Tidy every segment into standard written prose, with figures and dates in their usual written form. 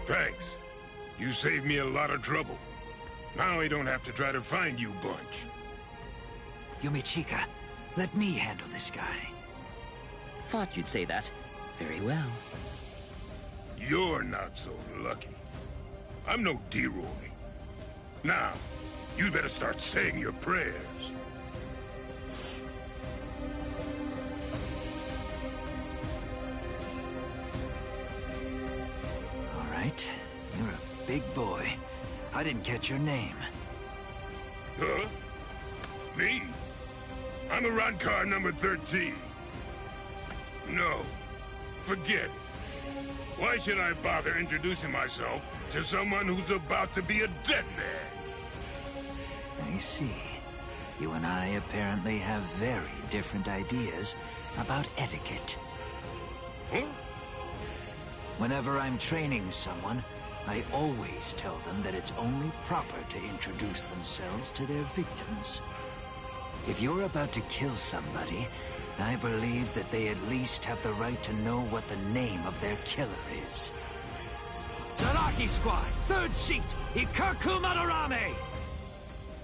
Thanks. You saved me a lot of trouble. Now I don't have to try to find you bunch. Yumichika, let me handle this guy. Thought you'd say that. Very well. You're not so lucky. I'm no D-Roy. Now, you better start saying your prayers. All right, you're a big boy. I didn't catch your name. Huh? Me? I'm a Rankar number 13. No, forget it. Why should I bother introducing myself to someone who's about to be a dead man? I see. You and I apparently have very different ideas about etiquette. Huh? Whenever I'm training someone, I always tell them that it's only proper to introduce themselves to their victims. If you're about to kill somebody, I believe that they at least have the right to know what the name of their killer is. Zaraki Squad, 3rd seat, Ikaku Madarame!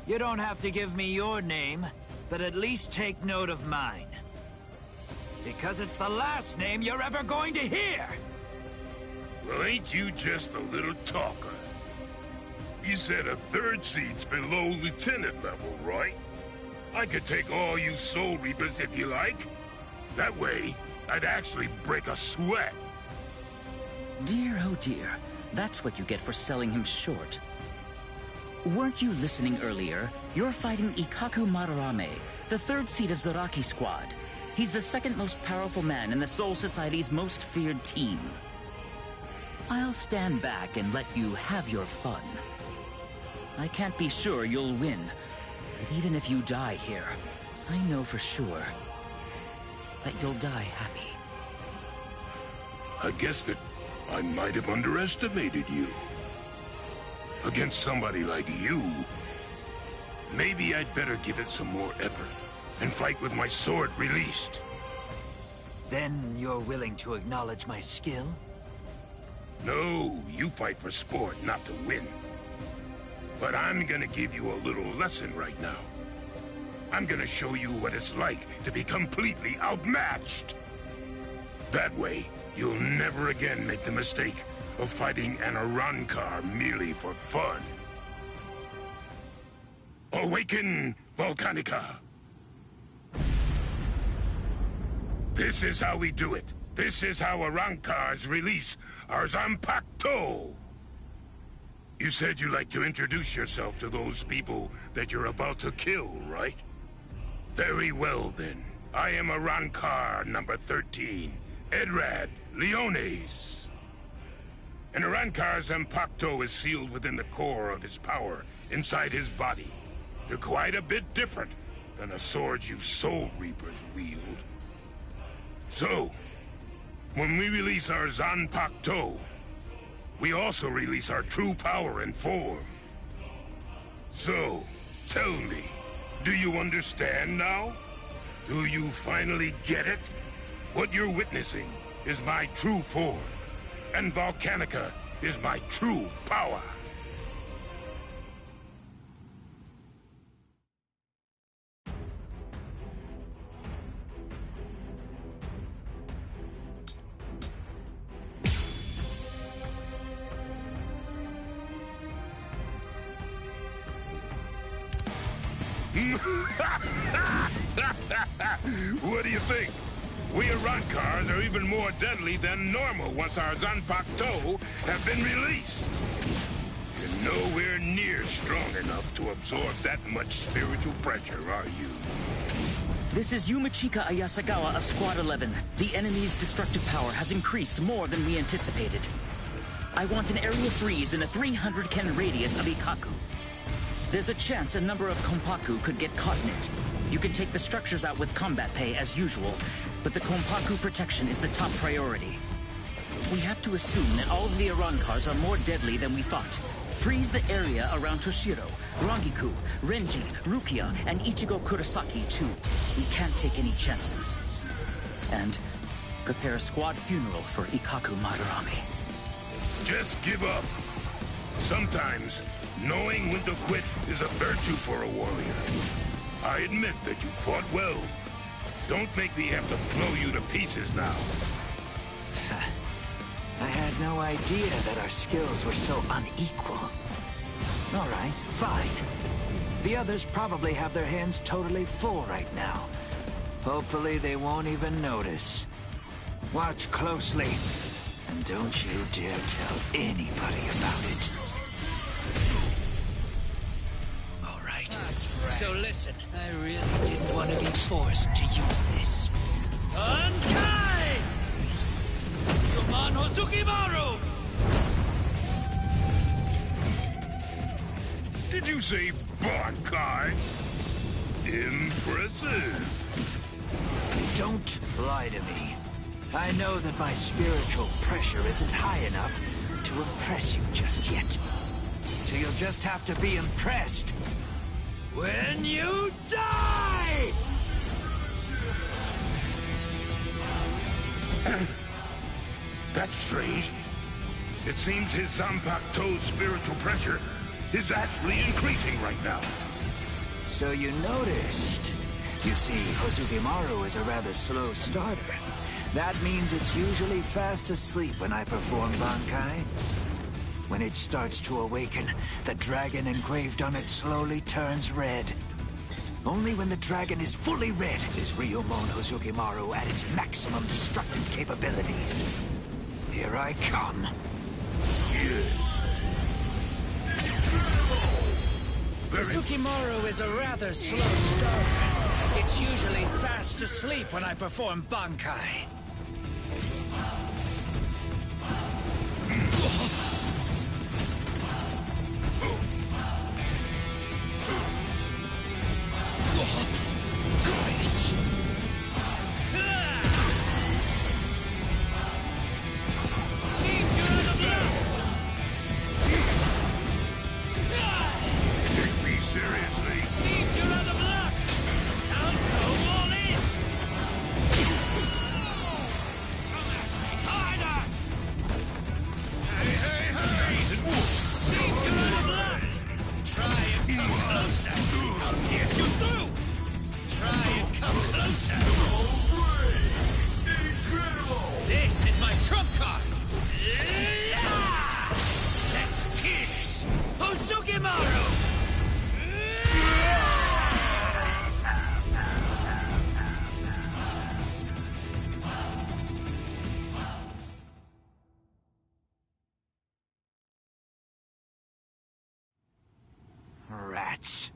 You don't have to give me your name, but at least take note of mine. Because it's the last name you're ever going to hear! Well, ain't you just a little talker? You said a 3rd seat's below lieutenant level, right? I could take all you Soul Reapers if you like. That way, I'd actually break a sweat. Dear, oh dear. That's what you get for selling him short. Weren't you listening earlier? You're fighting Ikaku Madarame, the 3rd seat of Zaraki Squad. He's the 2nd most powerful man in the Soul Society's most feared team. I'll stand back and let you have your fun. I can't be sure you'll win, but even if you die here, I know for sure that you'll die happy. I guess that I might have underestimated you. Against somebody like you, maybe I'd better give it some more effort and fight with my sword released. Then you're willing to acknowledge my skill? No, you fight for sport, not to win. But I'm gonna give you a little lesson right now. I'm gonna show you what it's like to be completely outmatched. That way, you'll never again make the mistake of fighting an Arankar merely for fun. Awaken, Volcanica! This is how we do it. This is how Arankars release our Zanpakuto! You said you'd like to introduce yourself to those people that you're about to kill, right? Very well, then. I am Arankar number 13, Edrad Leones. An Arankar's Zanpakuto is sealed within the core of his power, inside his body. You're quite a bit different than the swords you Soul Reapers wield. So, when we release our Zanpakuto, we also release our true power and form. So, tell me, do you understand now? Do you finally get it? What you're witnessing is my true form, and Volcanica is my true power. What do you think? We Arankars are even more deadly than normal once our Zanpakuto have been released. You're nowhere near strong enough to absorb that much spiritual pressure, are you? This is Yumichika Ayasagawa of Squad 11. The enemy's destructive power has increased more than we anticipated. I want an area freeze in a 300 ken radius of Ikaku. There's a chance a number of Konpaku could get caught in it. You can take the structures out with combat pay as usual, but the Konpaku protection is the top priority. We have to assume that all of the Arankars are more deadly than we thought. Freeze the area around Toshiro, Rangiku, Renji, Rukia, and Ichigo Kurosaki too. We can't take any chances. And prepare a squad funeral for Ikaku Madarame. Just give up. Sometimes, knowing when to quit is a virtue for a warrior. I admit that you fought well. Don't make me have to blow you to pieces now. I had no idea that our skills were so unequal. All right, fine. The others probably have their hands totally full right now. Hopefully they won't even notice. Watch closely, and don't you dare tell anybody about it. All right, so listen, I really didn't want to be forced to use this. Bankai! Yuman Hosukimaru! Did you say Bankai? Impressive. Don't lie to me. I know that my spiritual pressure isn't high enough to impress you just yet. So you'll just have to be impressed when you die! That's strange. It seems his Zanpakuto's spiritual pressure is actually increasing right now. So you noticed. You see, Hosugimaru is a rather slow starter. That means it's usually fast asleep when I perform Bankai. When it starts to awaken, the dragon engraved on it slowly turns red. Only when the dragon is fully red is Ryomon Hosugimaru at its maximum destructive capabilities. Here I come. Yes. Hosugimaru is a rather slow starter. It's usually fast asleep when I perform Bankai. This is my trump card! Let's kiss Hosugimaru! Rats.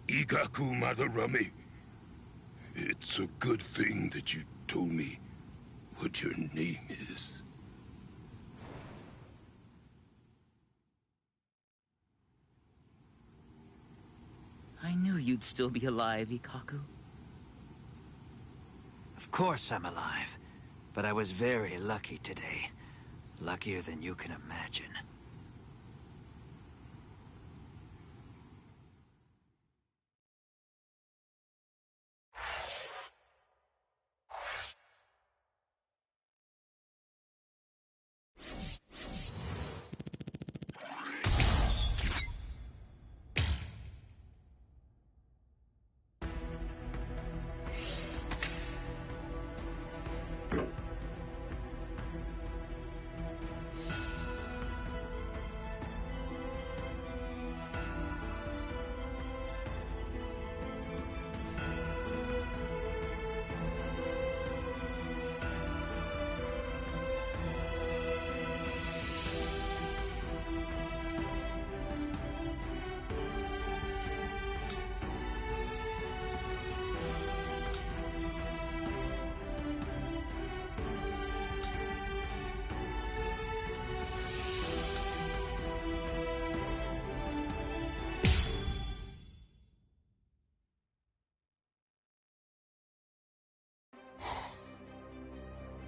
Igaku Madarame. It's a good thing that you told me what your name is. I knew you'd still be alive, Ikaku. Of course I'm alive, but I was very lucky today. Luckier than you can imagine.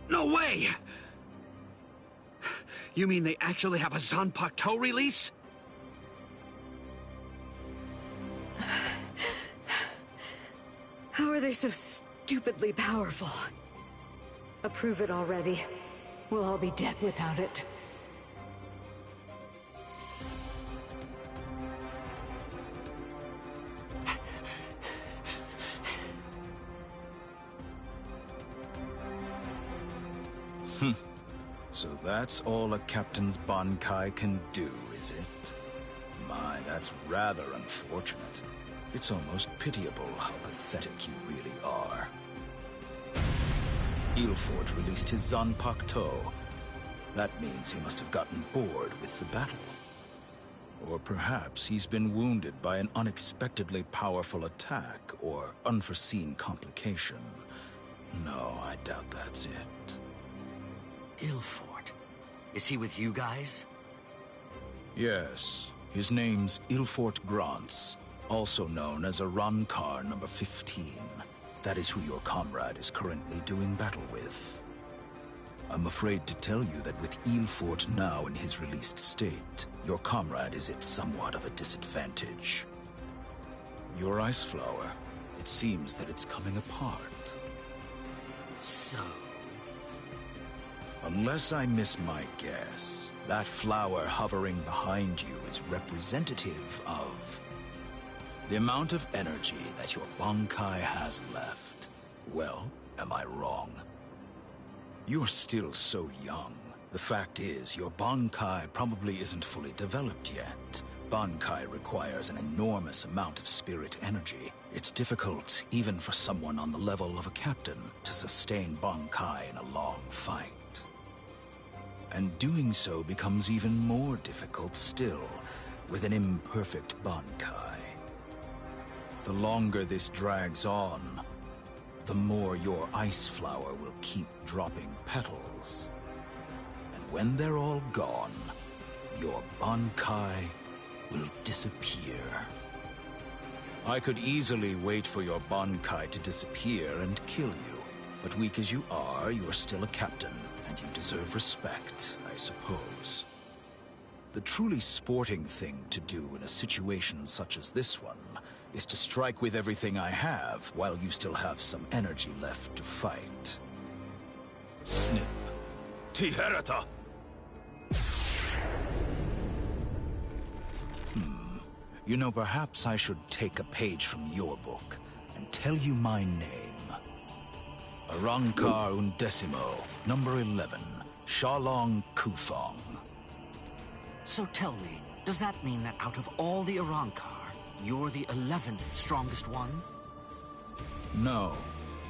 No way! You mean they actually have a Zanpakuto release? How are they so stupidly powerful? Approve it already. We'll all be dead without it. So that's all a captain's Bankai can do, is it? My, that's rather unfortunate. It's almost pitiable how pathetic you really are. Ilfort released his Zanpakuto. That means he must have gotten bored with the battle. Or perhaps he's been wounded by an unexpectedly powerful attack or unforeseen complication. No, I doubt that's it. Ilfort? Is he with you guys? Yes. His name's Ilfort Grants, also known as Arankar number 15. That is who your comrade is currently doing battle with. I'm afraid to tell you that with Ilfort now in his released state, your comrade is at somewhat of a disadvantage. Your ice flower, it seems that it's coming apart. So? Unless I miss my guess, that flower hovering behind you is representative of the amount of energy that your Bankai has left. Well, am I wrong? You're still so young. The fact is, your Bankai probably isn't fully developed yet. Bankai requires an enormous amount of spirit energy. It's difficult, even for someone on the level of a captain, to sustain Bankai in a long fight. And doing so becomes even more difficult still, with an imperfect Bankai. The longer this drags on, the more your ice flower will keep dropping petals. And when they're all gone, your Bankai will disappear. I could easily wait for your Bankai to disappear and kill you, but weak as you are, you're still a captain. And you deserve respect, I suppose. The truly sporting thing to do in a situation such as this one is to strike with everything I have while you still have some energy left to fight. Snip. Tiherata! You know, perhaps I should take a page from your book and tell you my name. Arankar Undecimo, number 11, Shalong Kufong. So tell me, does that mean that out of all the Arankar, you're the 11th strongest one? No.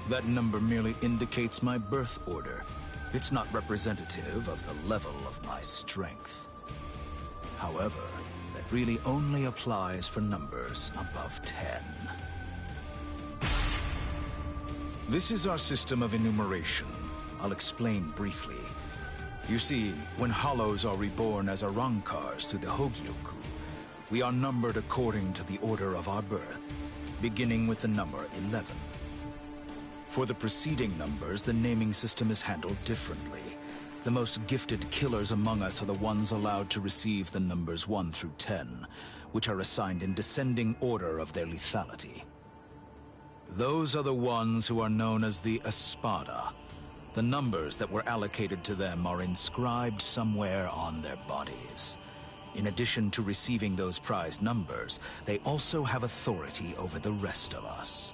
That number merely indicates my birth order. It's not representative of the level of my strength. However, that really only applies for numbers above 10. This is our system of enumeration. I'll explain briefly. You see, when Hollows are reborn as Arankars through the Hogyoku, we are numbered according to the order of our birth, beginning with the number 11. For the preceding numbers, the naming system is handled differently. The most gifted killers among us are the ones allowed to receive the numbers 1 through 10, which are assigned in descending order of their lethality. Those are the ones who are known as the Espada. The numbers that were allocated to them are inscribed somewhere on their bodies. In addition to receiving those prized numbers, they also have authority over the rest of us.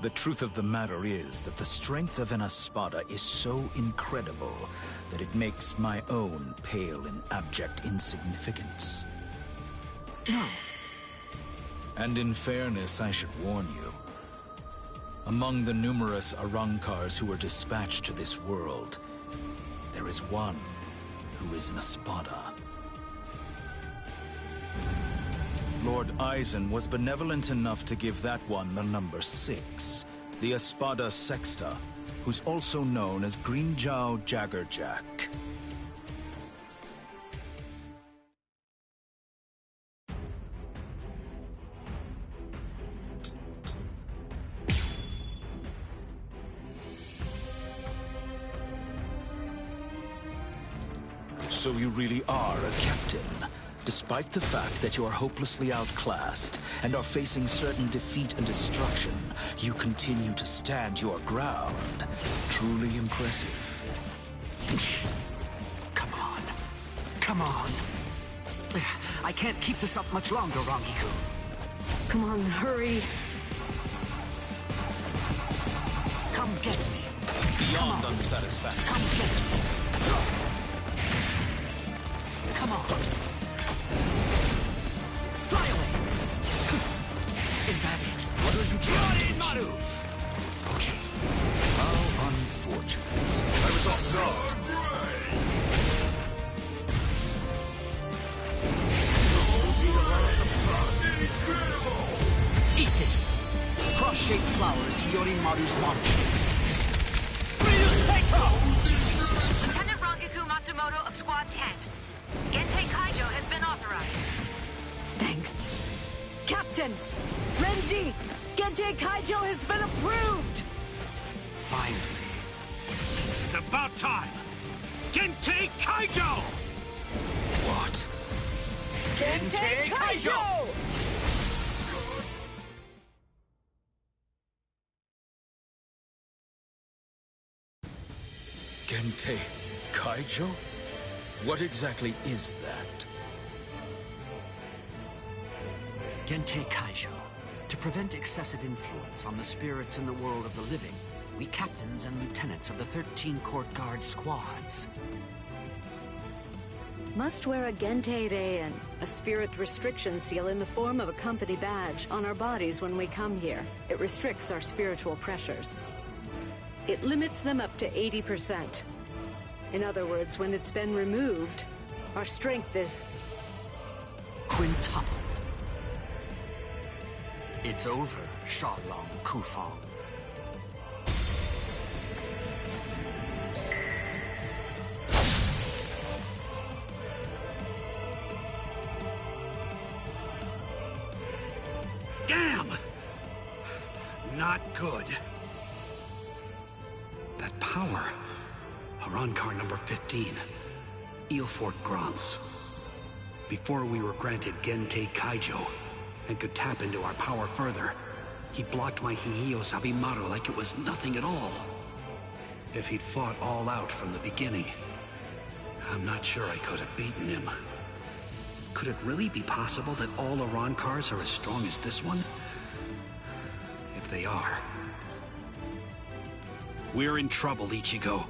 The truth of the matter is that the strength of an Espada is so incredible that it makes my own pale in abject insignificance. No. And in fairness, I should warn you. Among the numerous Arankars who were dispatched to this world, there is one who is an Espada. Lord Eisen was benevolent enough to give that one the number 6, the Espada Sexta, who's also known as Greenjow Jaggerjack. So you really are a captain. Despite the fact that you are hopelessly outclassed and are facing certain defeat and destruction, you continue to stand your ground. Truly impressive. Come on. Come on. I can't keep this up much longer, Rangiku. Come on, hurry. Come get me. Beyond unsatisfactory. Come get me. Come on. Fly away. Is that it? What are you trying to Maru! achieve? Okay. How unfortunate. I was off guard. Eat this. Cross-shaped flowers, Yorimaru's launch. Lieutenant Rangiku Matsumoto of Squad 10. Gentei Kaijo has been authorized. Thanks. Captain! Renji! Gentei Kaijo has been approved! Finally. It's about time! Gentei Kaijo! What? Gentei Kaijo! Gentei Kaijo? What exactly is that? Gentei Kaijo. To prevent excessive influence on the spirits in the world of the living, we captains and lieutenants of the 13 court guard squads. Must wear a Gentei and a spirit restriction seal in the form of a company badge on our bodies when we come here. It restricts our spiritual pressures. It limits them up to 80%. In other words, when it's been removed, our strength is Quintupled. It's over, Shalom Kufang. Damn! Not good. That power. Arankar number 15. Eelfort Grants. Before we were granted Gentei Kaijo and could tap into our power further, he blocked my Hihio Sabimaru like it was nothing at all. If he'd fought all out from the beginning, I'm not sure I could have beaten him. Could it really be possible that all Arankars are as strong as this one? If they are, we're in trouble, Ichigo.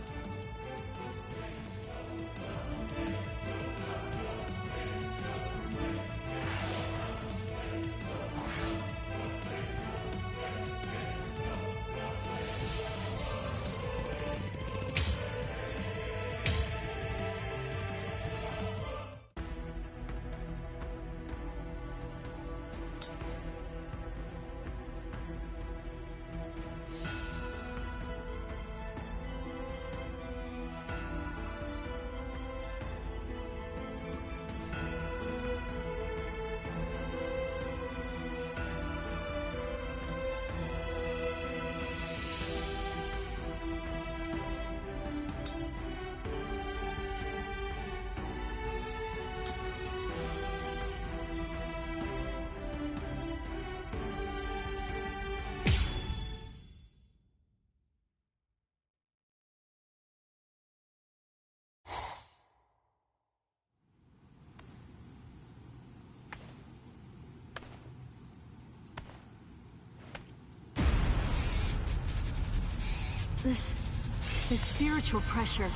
This spiritual pressure.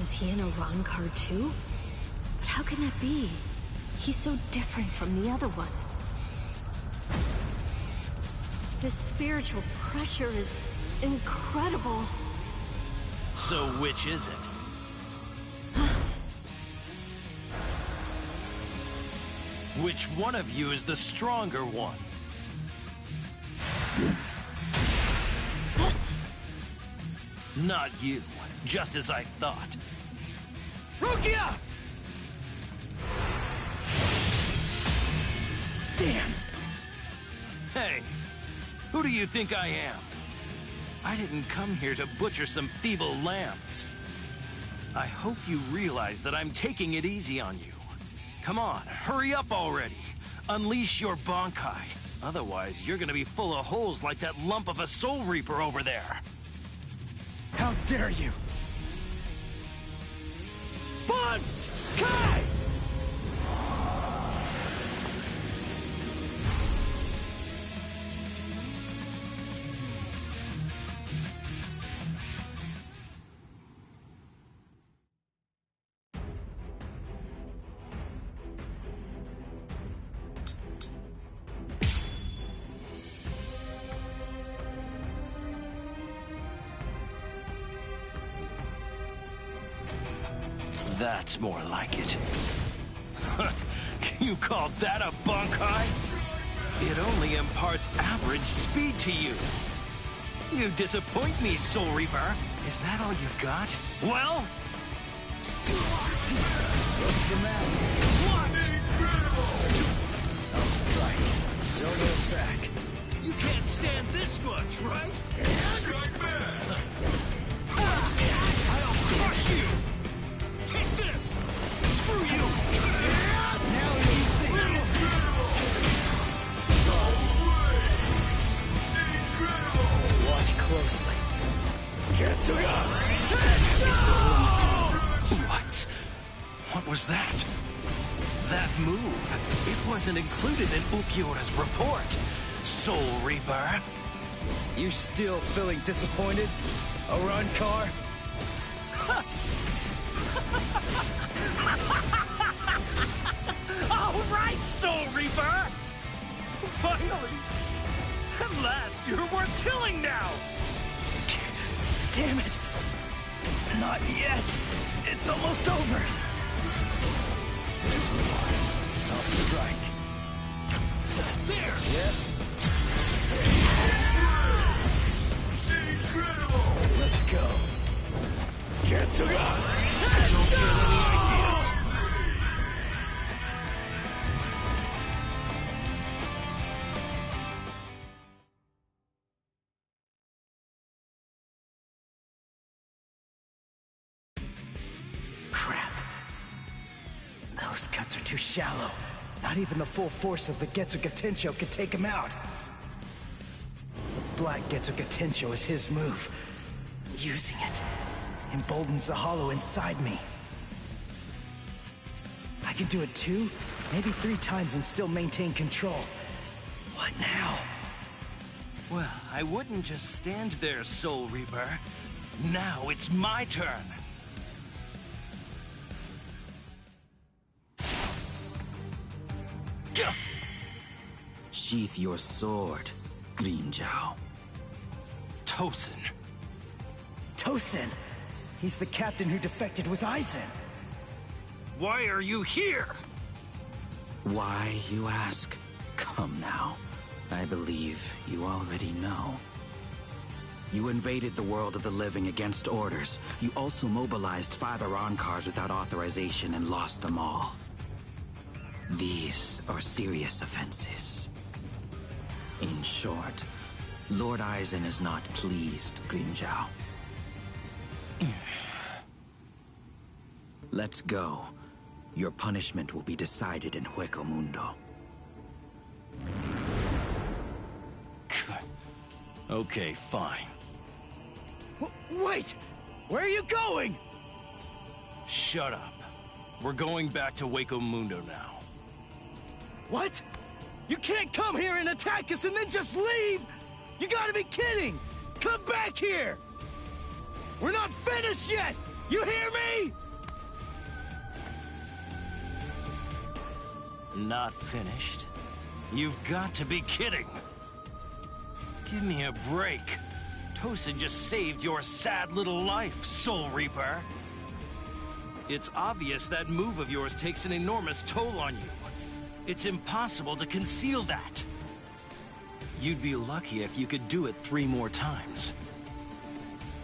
Is he an Arankar too? But how can that be? He's so different from the other one. This spiritual pressure is incredible. So which is it? Which one of you is the stronger one? Not you, just as I thought. Rukia! Damn! Hey, who do you think I am? I didn't come here to butcher some feeble lambs. I hope you realize that I'm taking it easy on you. Come on, hurry up already. Unleash your Bankai. Otherwise, you're gonna be full of holes like that lump of a Soul Reaper over there. How dare you! Bankai! That's more like it. You call that a Bankai? It only imparts average speed to you. You disappoint me, Soul Reaper. Is that all you've got? Well? What's the matter? What? I'll strike. Don't look back. You can't stand this much, right? Strike back! I'll crush you! Take this! Screw you! Now you see. Watch closely. What? What was that? That move, it wasn't included in Ulquiorra's report. Soul Reaper. You still feeling disappointed, Arankar? All right, Soul Reaper! Finally! At last, you're worth killing now! Damn it! Not yet! It's almost over! I'll strike. There! Yes? Let's go. Get to go! Don't get any ideas! Crap. Those cuts are too shallow. Not even the full force of the Getsuga Tensho could take him out. The Black Getsuga Tensho is his move. Using it emboldens the hollow inside me. I can do it 2, maybe 3 times and still maintain control. What now? Well, I wouldn't just stand there, Soul Reaper. Now it's my turn. Sheath your sword, Grimmjow. Tosin. Tosin! He's the captain who defected with Aizen. Why are you here? Why, you ask? Come now. I believe you already know. You invaded the world of the living against orders. You also mobilized 5 Arankars without authorization and lost them all. These are serious offenses. In short, Lord Aizen is not pleased, Grimmjow. Let's go. Your punishment will be decided in Hueco Mundo. Okay, fine. Wait! Where are you going? Shut up. We're going back to Hueco Mundo now. What? You can't come here and attack us and then just leave! You gotta be kidding! Come back here! We're not finished yet! You hear me? Not finished? You've got to be kidding! Give me a break. Tosin just saved your sad little life, Soul Reaper. It's obvious that move of yours takes an enormous toll on you. It's impossible to conceal that. You'd be lucky if you could do it 3 more times.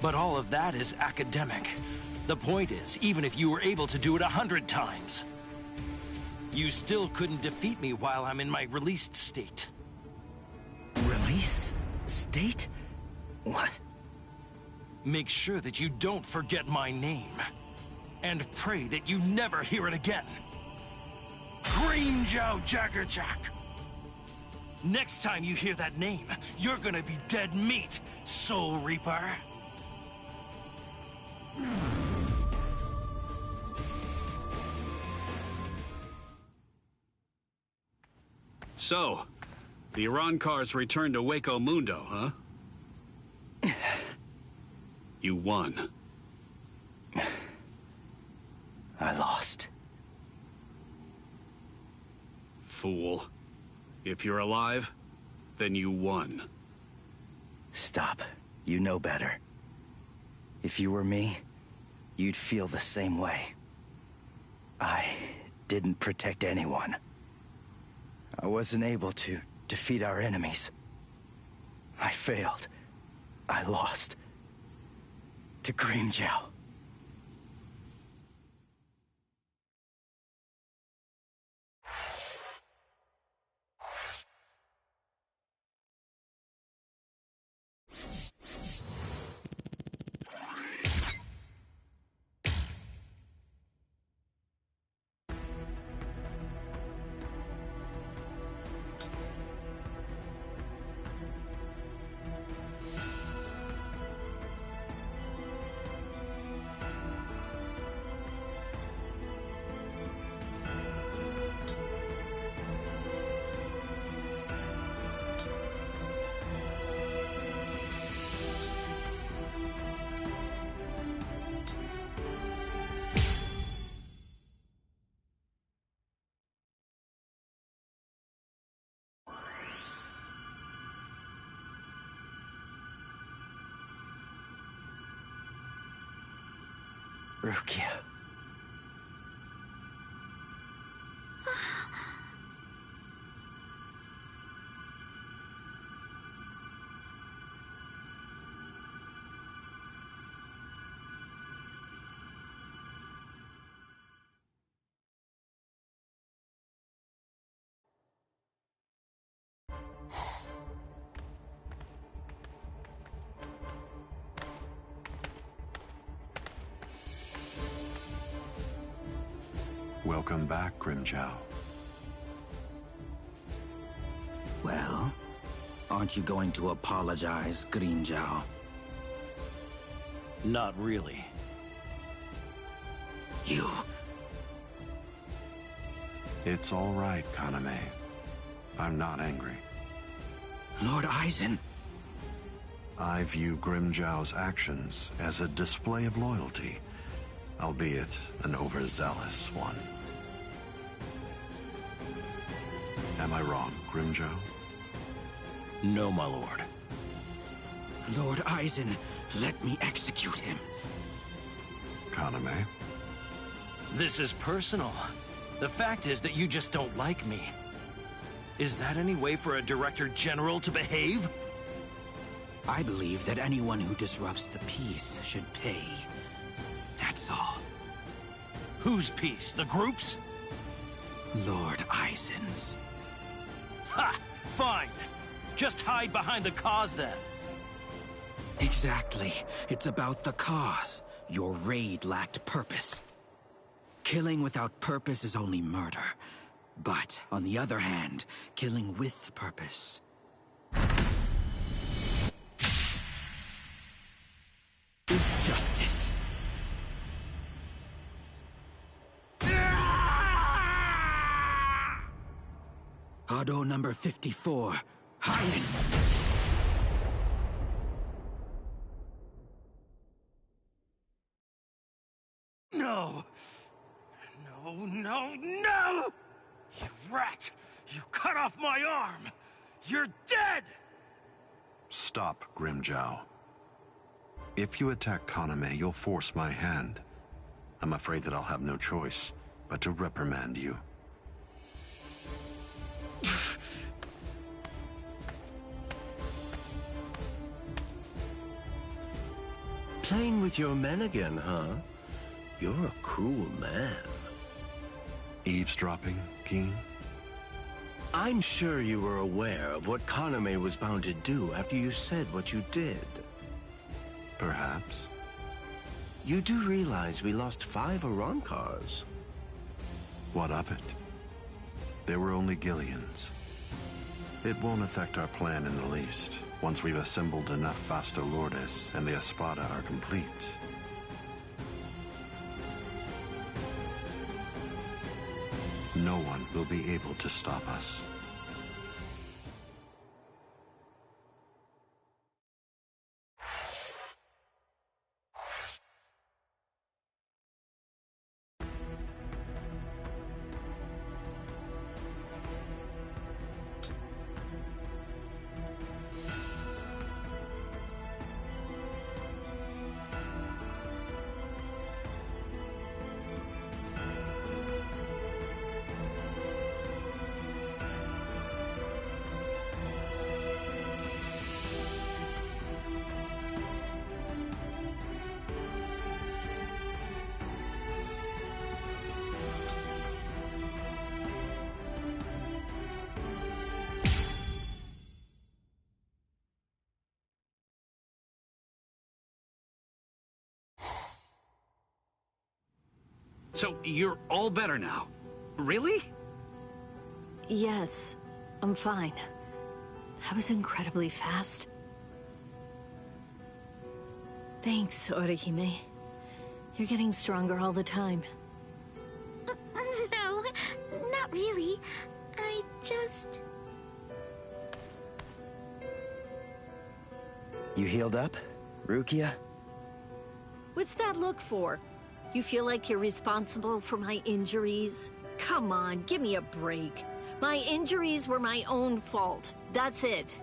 But all of that is academic. The point is, even if you were able to do it 100 times, you still couldn't defeat me while I'm in my released state. Release? State? What? Make sure that you don't forget my name. And pray that you never hear it again. Grimmjow Jaggerjack! Next time you hear that name, you're gonna be dead meat, Soul Reaper. So, the Arancars returned to Waco Mundo, huh? You won. I lost. Fool. If you're alive, then you won. Stop. You know better. If you were me, you'd feel the same way. I didn't protect anyone. I wasn't able to defeat our enemies. I failed. I lost. To Grimmjow. Rukia. Welcome back, Grimmjow. Well, aren't you going to apologize, Grimmjow? Not really. You... It's all right, Kaname. I'm not angry. Lord Aizen. I view Grimmjow's actions as a display of loyalty, albeit an overzealous one. Am I wrong, Grimmjow? No, my lord. Lord Aizen, let me execute him. Kaname? This is personal. The fact is that you just don't like me. Is that any way for a Director General to behave? I believe that anyone who disrupts the peace should pay. That's all. Whose peace? The group's? Lord Aizen's. Ha! Fine. Just hide behind the cause then. Exactly. It's about the cause. Your raid lacked purpose. Killing without purpose is only murder. But, on the other hand, killing with purpose is justice. Hado number 54, hiding. No! No, no, no! You rat! You cut off my arm! You're dead! Stop, Grimmjow. If you attack Kaname, you'll force my hand. I'm afraid that I'll have no choice but to reprimand you. Playing with your men again, huh? You're a cruel man. Eavesdropping, Keen? I'm sure you were aware of what Kaname was bound to do after you said what you did. Perhaps. You do realize we lost 5 Arancars. What of it? They were only Gillians. It won't affect our plan in the least, once we've assembled enough Vasto Lourdes and the Espada are complete. No one will be able to stop us. So, you're all better now? Really? Yes, I'm fine. That was incredibly fast. Thanks, Orihime. You're getting stronger all the time. No, not really. I just... You healed up, Rukia? What's that look for? You feel like you're responsible for my injuries? Come on, give me a break. My injuries were my own fault. That's it.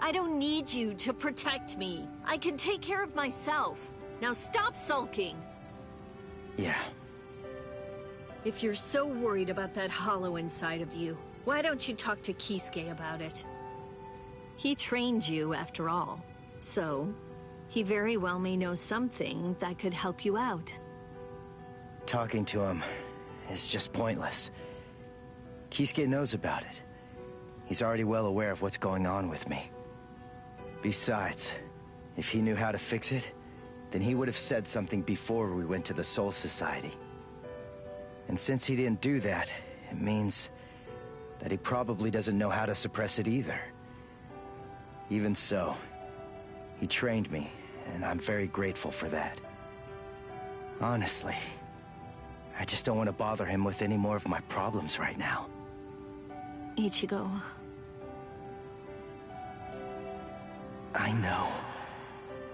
I don't need you to protect me. I can take care of myself. Now stop sulking. Yeah. If you're so worried about that hollow inside of you, why don't you talk to Kisuke about it? He trained you, after all. So, he very well may know something that could help you out. Talking to him is just pointless. Kisuke knows about it. He's already well aware of what's going on with me. Besides, if he knew how to fix it, then he would have said something before we went to the Soul Society. And since he didn't do that, it means that he probably doesn't know how to suppress it either. Even so, he trained me, and I'm very grateful for that. Honestly, I just don't want to bother him with any more of my problems right now. Ichigo. I know.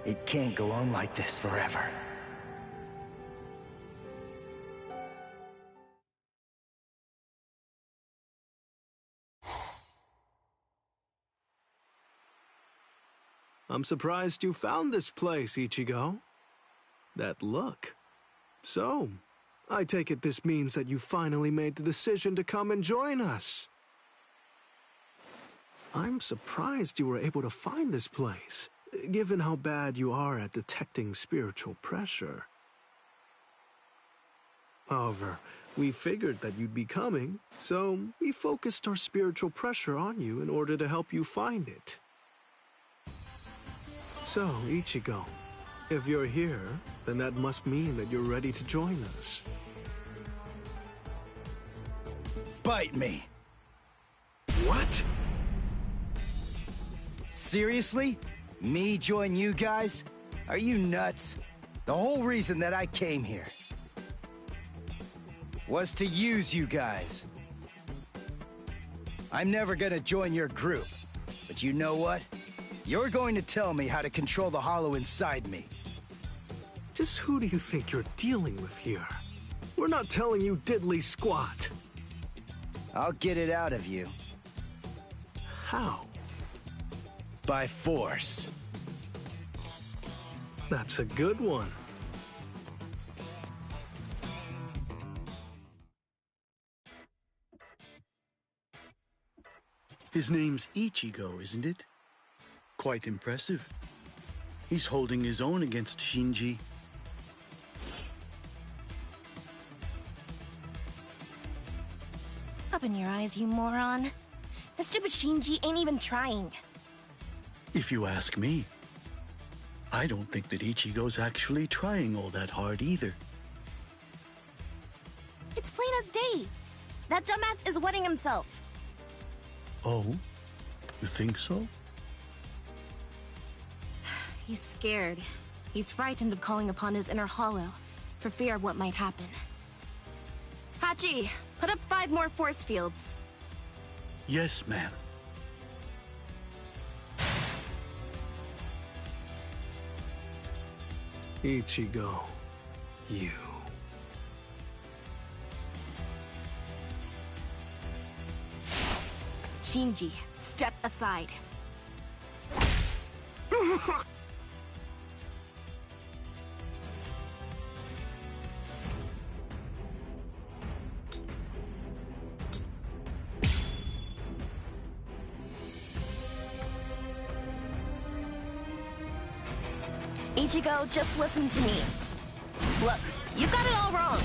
It can't go on like this forever. I'm surprised you found this place, Ichigo. That look. So, I take it this means that you finally made the decision to come and join us. I'm surprised you were able to find this place, given how bad you are at detecting spiritual pressure. However, we figured that you'd be coming, so we focused our spiritual pressure on you in order to help you find it. So, Ichigo, if you're here, then that must mean that you're ready to join us. Bite me! What? Seriously? Me join you guys? Are you nuts? The whole reason that I came here was to use you guys. I'm never gonna join your group, but you know what? You're going to tell me how to control the hollow inside me. Just who do you think you're dealing with here? We're not telling you diddly squat. I'll get it out of you. How? By force. That's a good one. His name's Ichigo, isn't it? Quite impressive. He's holding his own against Shinji. Open your eyes, you moron. The stupid Shinji ain't even trying. If you ask me, I don't think that Ichigo's actually trying all that hard either. It's plain as day. That dumbass is wetting himself. Oh? You think so? He's scared. He's frightened of calling upon his inner hollow, for fear of what might happen. Hachi, put up 5 more force fields. Yes, ma'am. Ichigo, you. Shinji, step aside. Ichigo, just listen to me. Look, you got it all wrong.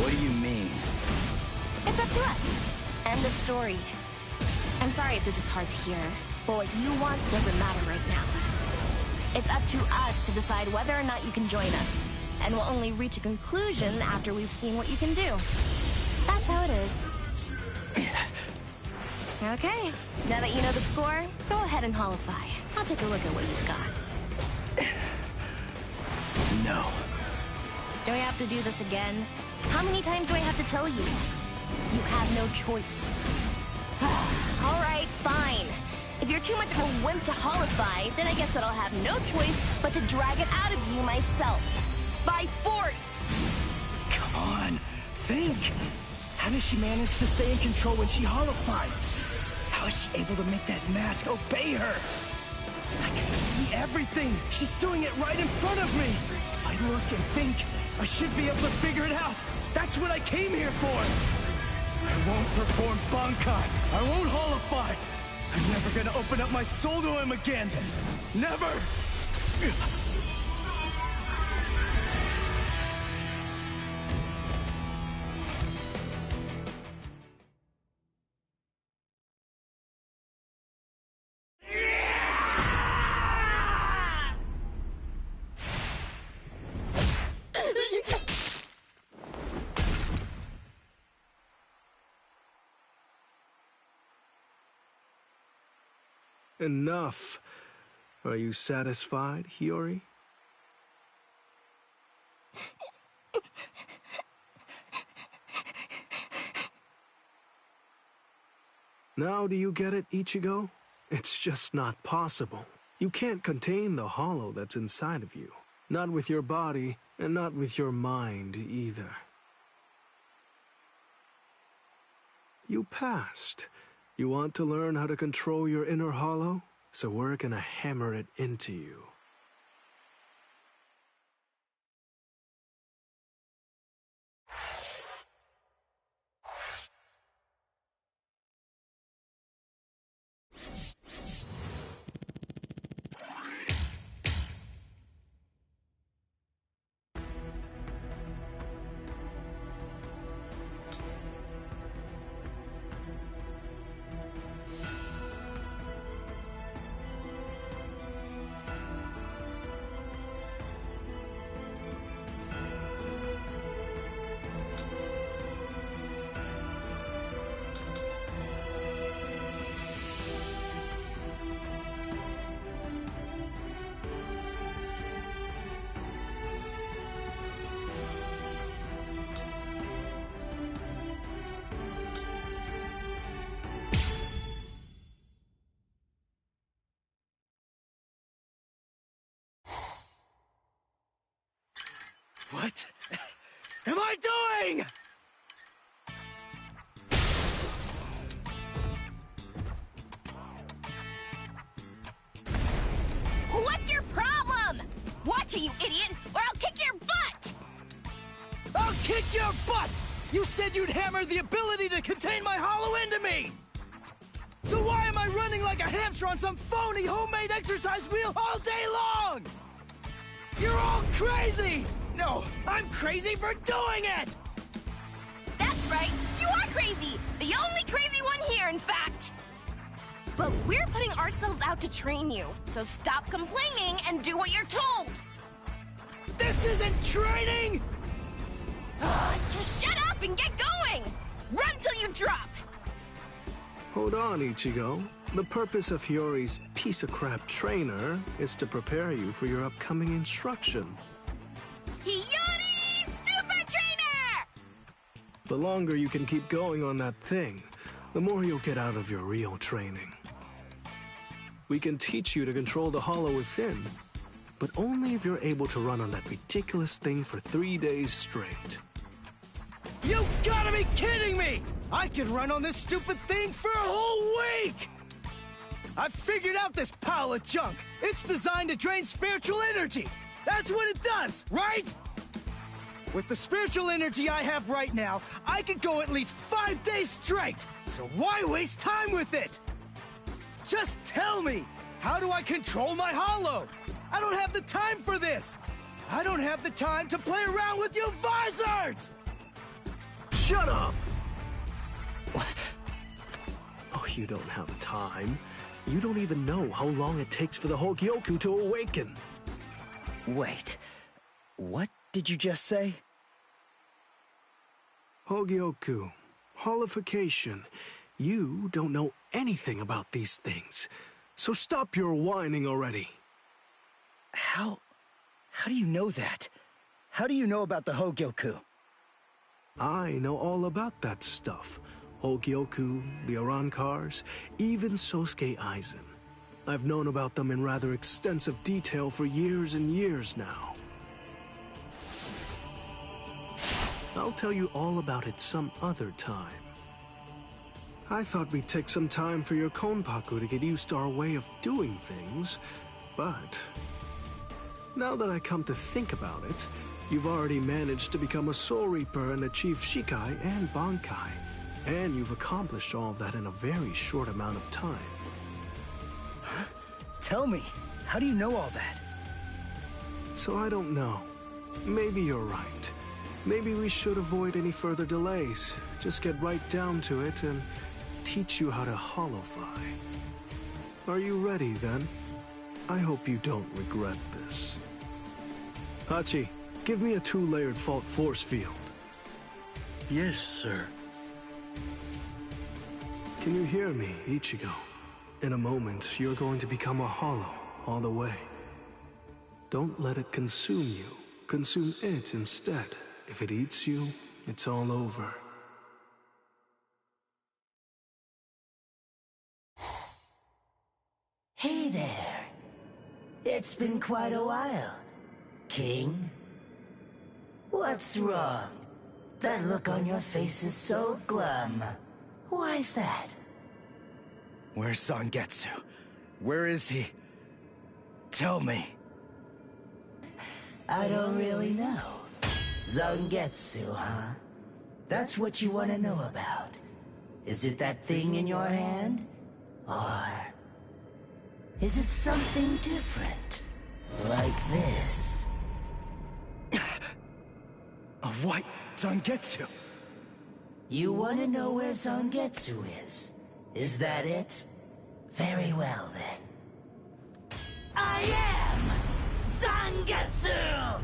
What do you mean? It's up to us. End of story. I'm sorry if this is hard to hear, but what you want doesn't matter right now. It's up to us to decide whether or not you can join us, and we'll only reach a conclusion after we've seen what you can do. That's how it is. Okay, now that you know the score, go ahead and holify. I'll take a look at what you've got. No. Do I have to do this again? How many times do I have to tell you? You have no choice. All right, fine. If you're too much of a wimp to holify, then I guess that I'll have no choice but to drag it out of you myself. By force! Come on, think! How does she manage to stay in control when she holifies? How is she able to make that mask obey her? I can see everything! She's doing it right in front of me! If I look and think, I should be able to figure it out! That's what I came here for! I won't perform Bankai! I won't holify! I'm never gonna open up my soul to him again! Never! Enough. Are you satisfied, Hiyori? Now do you get it, Ichigo? It's just not possible. You can't contain the hollow that's inside of you. Not with your body, and not with your mind either. You passed. You want to learn how to control your inner hollow? So we're gonna hammer it into you. What am I doing? What's your problem? Watch it, you idiot, or I'll kick your butt! I'll kick your butt! You said you'd hammer the ability to contain my hollow into me! So why am I running like a hamster on some phony homemade exercise wheel all day long? You're all crazy! No, I'm crazy for doing it! That's right, you are crazy! The only crazy one here, in fact! But we're putting ourselves out to train you, so stop complaining and do what you're told! This isn't training! Just shut up and get going! Run till you drop! Hold on, Ichigo. The purpose of Hiyori's piece-of-crap trainer is to prepare you for your upcoming instruction. Hiyori! Super trainer! The longer you can keep going on that thing, the more you'll get out of your real training. We can teach you to control the hollow within, but only if you're able to run on that ridiculous thing for 3 days straight. You gotta be kidding me! I can run on this stupid thing for a whole week! I've figured out this pile of junk. It's designed to drain spiritual energy. That's what it does, right? With the spiritual energy I have right now, I could go at least 5 days straight. So why waste time with it? Just tell me, how do I control my hollow? I don't have the time for this. I don't have the time to play around with you Vizords! Shut up! Oh, you don't have time. You don't even know how long it takes for the Hogyoku to awaken. Wait, what did you just say? Hogyoku, holification. You don't know anything about these things, so stop your whining already. How do you know that? How do you know about the Hogyoku? I know all about that stuff. Hogyoku, the Arankars, even Sosuke Aizen. I've known about them in rather extensive detail for years and years now. I'll tell you all about it some other time. I thought we'd take some time for your Konpaku to get used to our way of doing things, but now that I come to think about it, you've already managed to become a Soul Reaper and achieve Shikai and Bankai, and you've accomplished all of that in a very short amount of time. Huh? Tell me, how do you know all that? So I don't know. Maybe you're right. Maybe we should avoid any further delays. Just get right down to it and teach you how to holofy. Are you ready, then? I hope you don't regret this. Hachi, give me a 2-layered fault force field. Yes, sir. Can you hear me, Ichigo? In a moment, you're going to become a hollow all the way. Don't let it consume you. Consume it instead. If it eats you, it's all over. Hey there. It's been quite a while, King. What's wrong? That look on your face is so glum. Why's that? Where's Zangetsu? Where is he? Tell me. I don't really know. Zangetsu, huh? That's what you want to know about. Is it that thing in your hand? Or is it something different? Like this? A white Zangetsu. You want to know where Zangetsu is? Is that it? Very well, then. I am Zangetsu!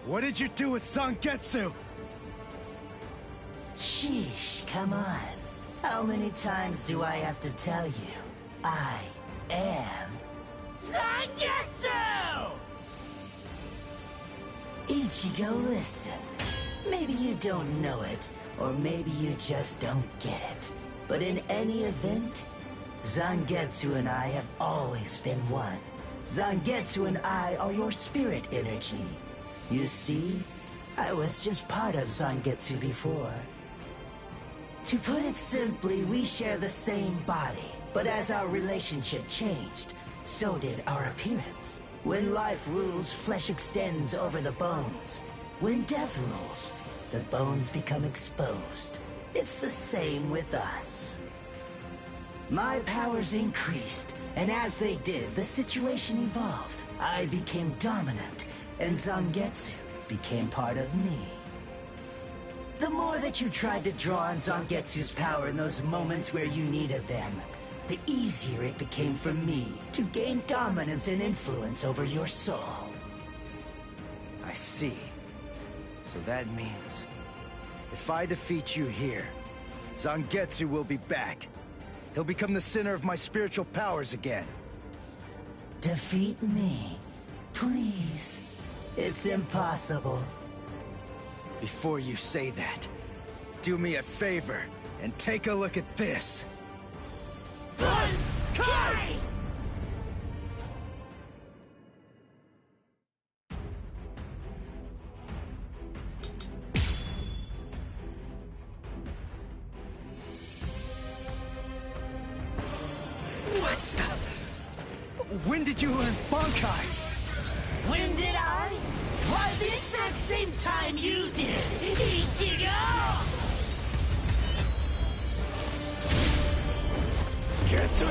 What did you do with Zangetsu? Sheesh, come on. How many times do I have to tell you? I am Zangetsu! Ichigo, listen. Maybe you don't know it, or maybe you just don't get it. But in any event, Zangetsu and I have always been one. Zangetsu and I are your spirit energy. You see, I was just part of Zangetsu before. To put it simply, we share the same body, but as our relationship changed, so did our appearance. When life rules, flesh extends over the bones. When death rules, the bones become exposed. It's the same with us. My powers increased, and as they did, the situation evolved. I became dominant, and Zangetsu became part of me. The more that you tried to draw on Zangetsu's power in those moments where you needed them, the easier it became for me to gain dominance and influence over your soul. I see. So that means, if I defeat you here, Zangetsu will be back. He'll become the center of my spiritual powers again. Defeat me? Please. It's impossible. Before you say that, do me a favor and take a look at this. Kai! When did you learn Bankai? When did I? Why, the exact same time you did, Ichigo! Yes!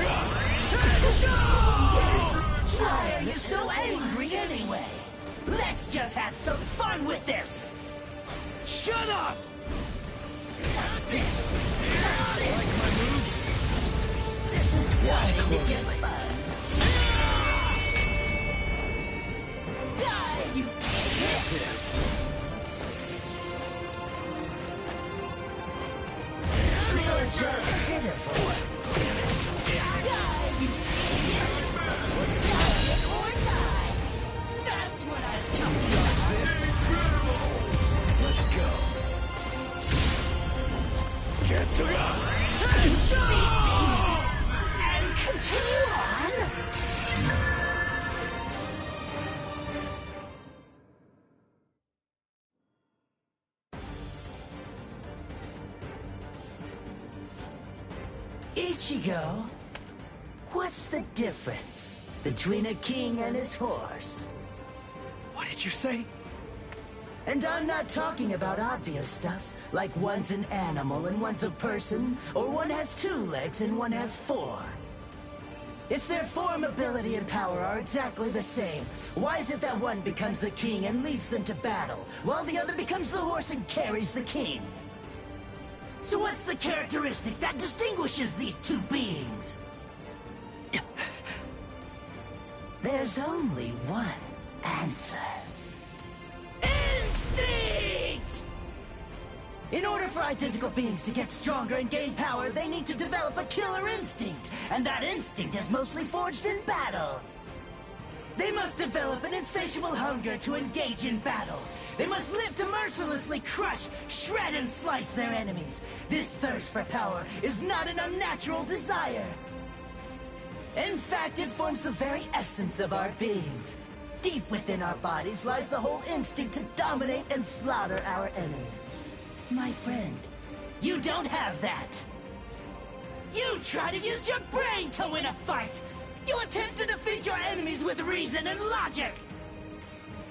Why are you so angry anyway? Let's just have some fun with this! Shut up! What's this? What's this? Like my moves? This is starting to get fun. Die, you idiot! You're just pitiful. Damn it. Die, you idiot! What's that? Or die. That's what I'm talking about. Dodge this. Let's go. Get to and continue on. Ichigo, what's the difference between a king and his horse? What did you say? And I'm not talking about obvious stuff, like one's an animal and one's a person, or one has 2 legs and one has 4. If their form, ability, and power are exactly the same, why is it that one becomes the king and leads them to battle, while the other becomes the horse and carries the king? So what's the characteristic that distinguishes these 2 beings? There's only one answer. Instinct! In order for identical beings to get stronger and gain power, they need to develop a killer instinct, and that instinct is mostly forged in battle. They must develop an insatiable hunger to engage in battle. They must live to mercilessly crush, shred, and slice their enemies. This thirst for power is not an unnatural desire. In fact, it forms the very essence of our beings. Deep within our bodies lies the whole instinct to dominate and slaughter our enemies. My friend, you don't have that. You try to use your brain to win a fight. You attempt to defeat your enemies with reason and logic.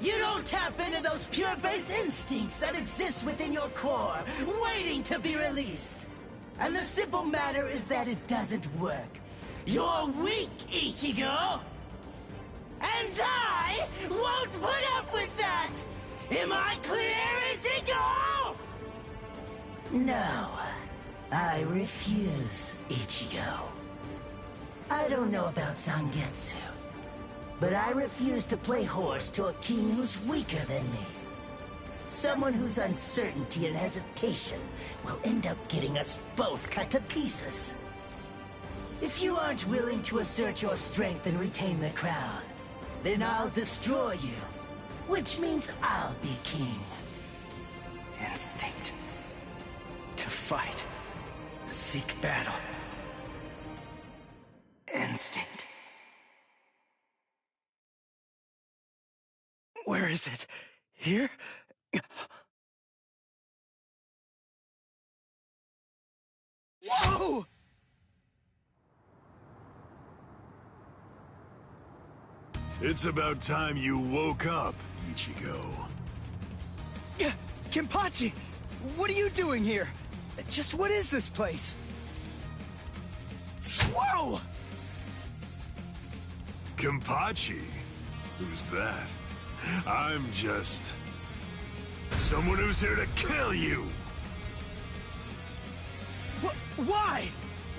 You don't tap into those pure base instincts that exist within your core, waiting to be released. And the simple matter is that it doesn't work. You're weak, Ichigo! And I won't put up with that! Am I clear, Ichigo? No, I refuse, Ichigo. I don't know about Zangetsu, but I refuse to play horse to a king who's weaker than me. Someone whose uncertainty and hesitation will end up getting us both cut to pieces. If you aren't willing to assert your strength and retain the crown, then I'll destroy you, which means I'll be king. Instinct. To fight. Seek battle. Instinct. Where is it? Here? Whoa! It's about time you woke up, Ichigo. Kenpachi! What are you doing here? Just what is this place? Whoa! Kenpachi? Who's that? I'm just... someone who's here to kill you! Why?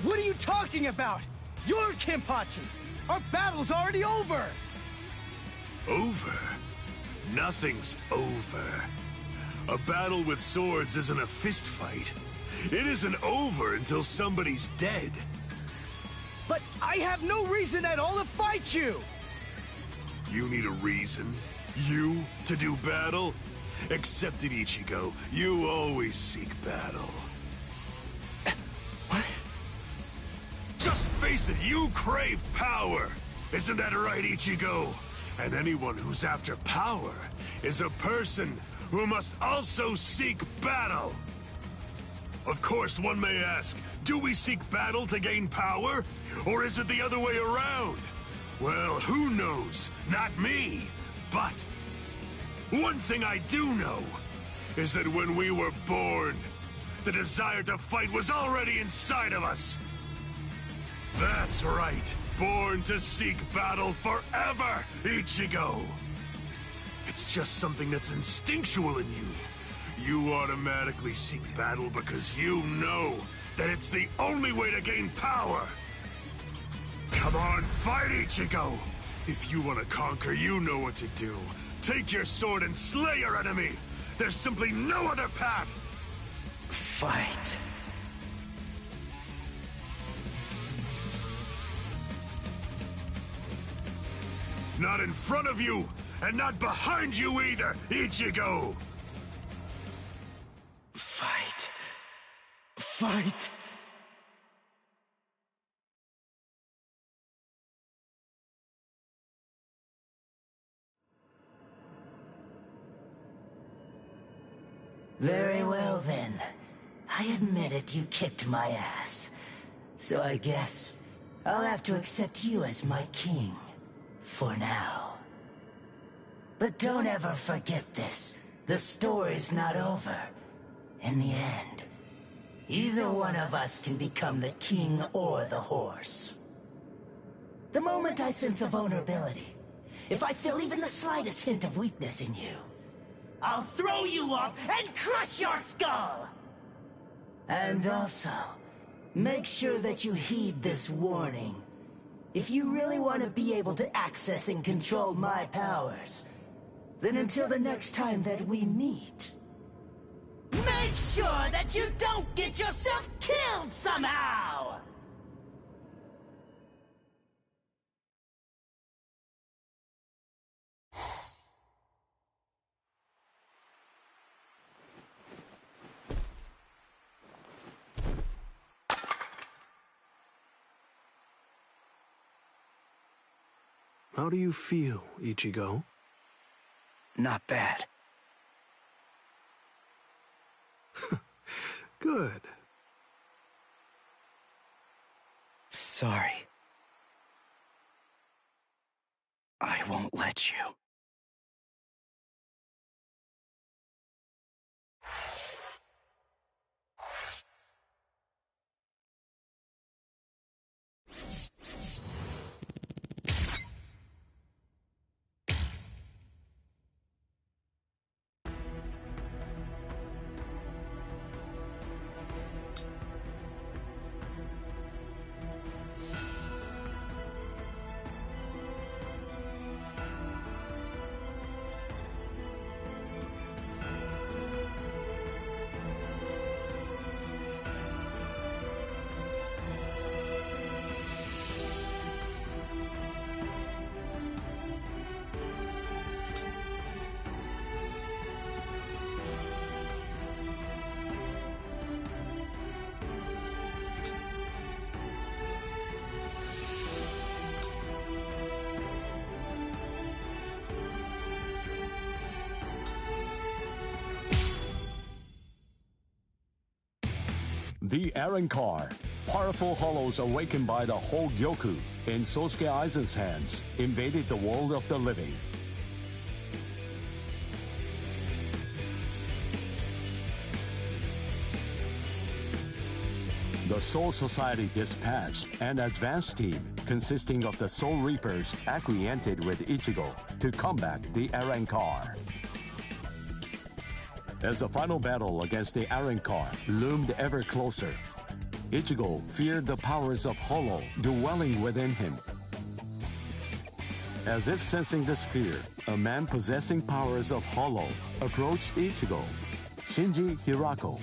What are you talking about? You're Kenpachi! Our battle's already over! Over? Nothing's over. A battle with swords isn't a fist fight. It isn't over until somebody's dead. But I have no reason at all to fight you! You need a reason? You to do battle? Accept it, Ichigo. You always seek battle. What? Just face it, you crave power! Isn't that right, Ichigo? And anyone who's after power is a person who must also seek battle. Of course, one may ask, do we seek battle to gain power? Or is it the other way around? Well, who knows? Not me. But one thing I do know is that when we were born, the desire to fight was already inside of us. That's right. Born to seek battle forever, Ichigo. It's just something that's instinctual in you. You automatically seek battle because you know that it's the only way to gain power. Come on, fight, Ichigo! If you want to conquer, you know what to do. Take your sword and slay your enemy! There's simply no other path! Fight. Not in front of you, and not behind you either, Ichigo! Fight. Fight. Very well then. I admit it, you kicked my ass. So I guess I'll have to accept you as my king. For now. But don't ever forget this. The story's not over. In the end, either one of us can become the king or the horse. The moment I sense a vulnerability, if I feel even the slightest hint of weakness in you, I'll throw you off and crush your skull! And also, make sure that you heed this warning. If you really want to be able to access and control my powers, then until the next time that we meet, make sure that you don't get yourself killed somehow! How do you feel, Ichigo? Not bad. Good. Sorry. I won't let you. The Arrancar, powerful hollows awakened by the Hogyoku in Sosuke Aizen's hands, invaded the world of the living. The Soul Society dispatched an advance team consisting of the Soul Reapers acquainted with Ichigo to combat the Arrancar. As the final battle against the Arrancar loomed ever closer, Ichigo feared the powers of Hollow dwelling within him. As if sensing this fear, a man possessing powers of Hollow approached Ichigo, Shinji Hirako.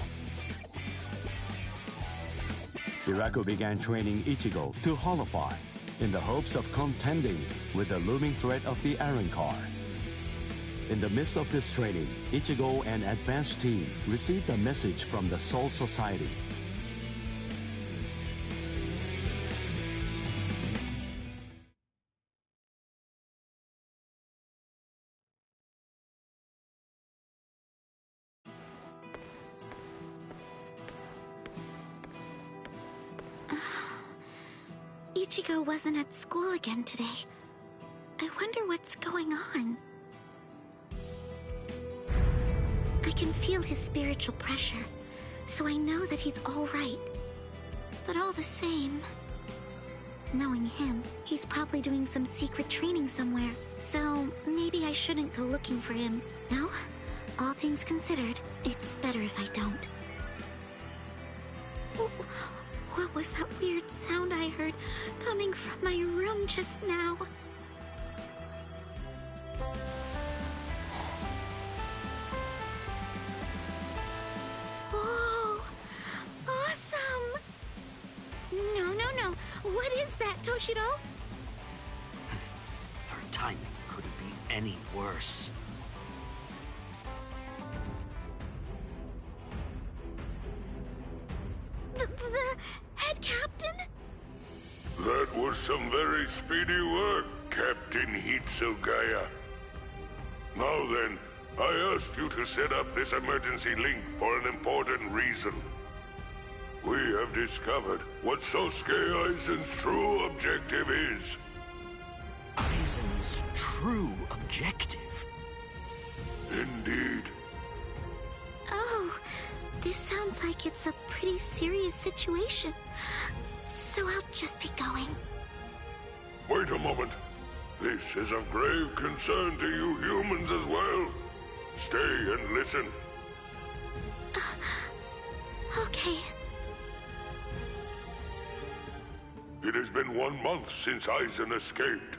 Hirako began training Ichigo to Hollowfy in the hopes of contending with the looming threat of the Iron Car. In the midst of this training, Ichigo and Advanced Team received a message from the Soul Society. Ichigo wasn't at school again today. I wonder what's going on. I can feel his spiritual pressure, so I know that he's all right. But all the same, knowing him, he's probably doing some secret training somewhere. So maybe I shouldn't go looking for him. No? All things considered, it's better if I don't. What was that weird sound I heard coming from my room just now? Whoa! Awesome! No. What is that, Toshiro? Her timing couldn't be any worse. The head captain? That was some very speedy work, Captain Hitsugaya. Now then, I asked you to set up this emergency link for an important reason. We have discovered what Sosuke Aizen's true objective is. Aizen's true objective? Indeed. Oh, this sounds like it's a pretty serious situation. So I'll just be going. Wait a moment. This is of grave concern to you humans as well. Stay and listen. Okay. It has been 1 month since Aizen escaped.